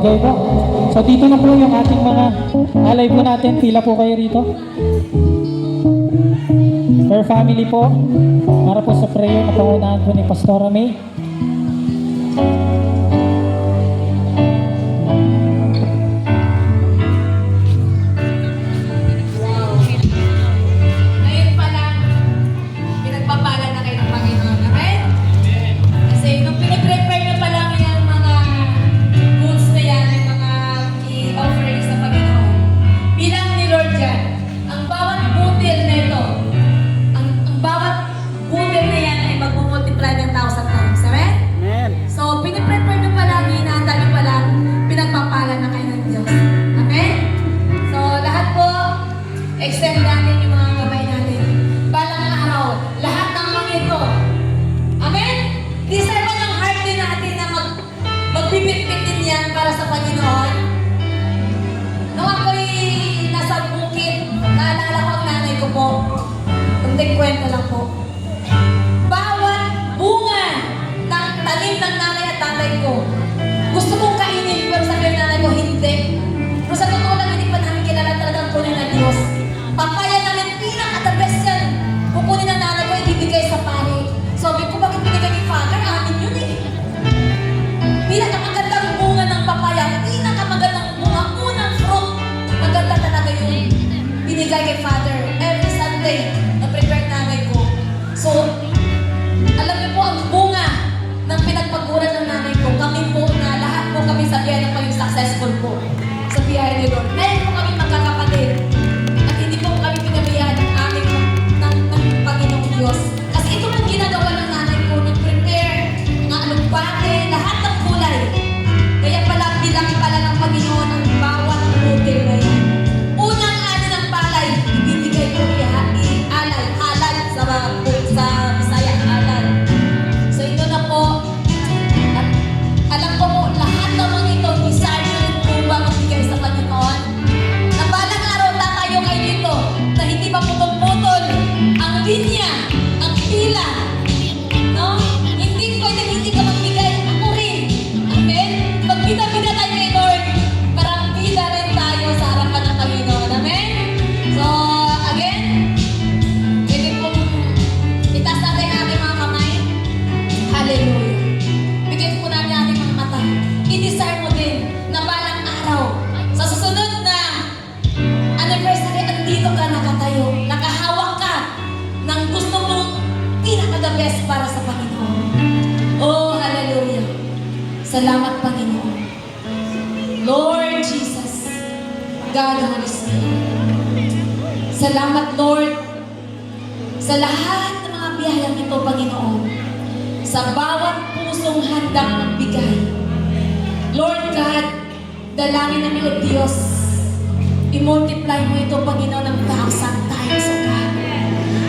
Okay po. So dito na po yung ating mga alay po natin. Pila po kayo rito. Per family po. Para po sa prayer na pangunahan po ni Pastora May. Extend natin yung mga gabay natin. Balang araw, lahat ng mga ito. Amen? Deserve ng heart din natin na magbibit-bit din yan para sa Panginoon. Nung ako'y nasa bukid, naalala ko ang nanay ko po. Kunting kwento lang po. Bawat bunga ng talim ng nanay at tatay ko, gusto kong kainin, pero sabi ng nanay ko, hindi. Pero sa totoo lang, hindi pa namin kilala talagang tunay na Diyos. Papaya namin, pinaka-the best yan. Kukunin na nanay ko, ibibigay sa pare. Sabi ko, bakit binigay ni Father? Amin yun eh. Pinakamagandang bunga ng papaya, pinakamagandang bunga, unang fruit. Maganda talaga yung binigay kay Father. Every Sunday, na-prepare nanay ko. So, alam niyo po, ang bunga ng pinagpaguran ng nanay ko, kami po na lahat po kami sa biyahe na paging successful po. Sa biyahe ni Lord. Meron po kami magkakapatid. Kami pinabayaan ng aming ng Panginoong Diyos. Kasi ito ang ginagawa ng nanay ko, nag-prepare, mga alugbate, lahat ng kulay. Kaya pala, bilang pala ng Panginoon ang bawat butil na yan. Unang ani ng palay, ibibigay ko alay, halal sa Bisaya, halal. So ito na po, at alam ko po, lahat ng mga ito, desire rin po ba magbigay sa Panginoon? Na balang araw tatayo kayo dito, na hindi pa putol-putol ang linya, ang pila, no? Hindi pwedeng hindi ka magbigay. Ako rin. Amen? Magbida-bida tayo kay Lord, parang bida rin tayo sa harapan ng Panginoon. Amen? So, again, pwede pong itaas natin ang ating mga kamay. Hallelujah. Bigyan po natin ang ating mga mata. I-desire mo din na balang araw, sa susunod na anniversary, andito ka nakatayo, nakahawak ka ng gusto mong pinaka-the best para sa Panginoon. Oh, hallelujah. Salamat, Panginoon. Lord Jesus, God, Holy Spirit. Salamat, Lord, sa lahat ng mga biyayang ito, Panginoon. Sa bawat pusong handang magbigay. Lord God, dalangin namin, O Diyos, i-multiply mo ito, Panginoon, ng 1,000 times, O God.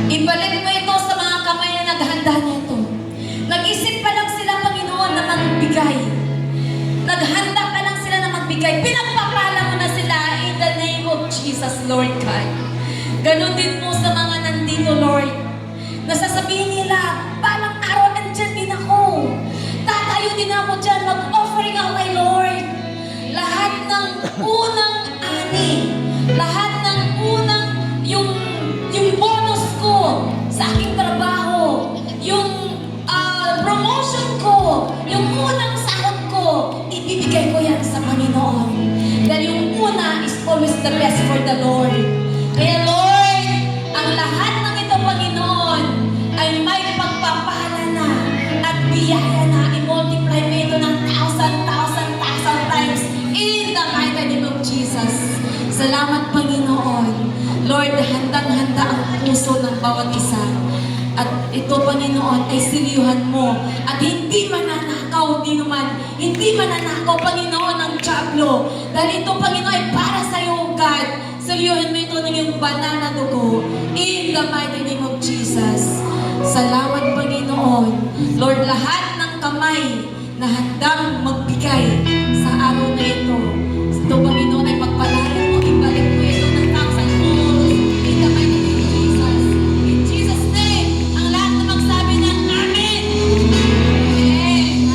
Ibalik mo ito sa mga kamay na naghanda nito. Nag-isip pa lang sila, Panginoon, na magbigay. Naghanda pa lang sila na magbigay. Pinagpapala mo na sila in the name of Jesus, Lord God. Ganon din po sa mga nandito, Lord. Nasasabihin nila, balang araw, andyan din ako. Tatayo din ako dyan, mag-offering ako kay Lord. Lahat ng unang ani, lahat ng unang yung bonus ko sa aking trabaho, yung promotion ko, yung unang sahod ko, ibibigay ko yan sa Panginoon. Dahil yung una is always the best for the Lord. Kaya Lord, ang lahat ng ito, Panginoon, ay may pagpapala na at biyaya na. I-multiply mo ito ng 1,000 times in the mighty name of Jesus. Salamat, Panginoon. Lord, handang-handa ang puso ng bawat isa. At ito, Panginoon, ay silihan mo. At hindi mananakaw, hindi mananakaw, Panginoon, ng Diablo. Dahil ito, Panginoon, ay para sa iyo, God. Silihan mo ito ng iyong banal na dugo. In the mighty name of Jesus. Salamat, Panginoon. Lord, lahat ng kamay na handang magbigay sa araw na ito. Ito, Panginoon,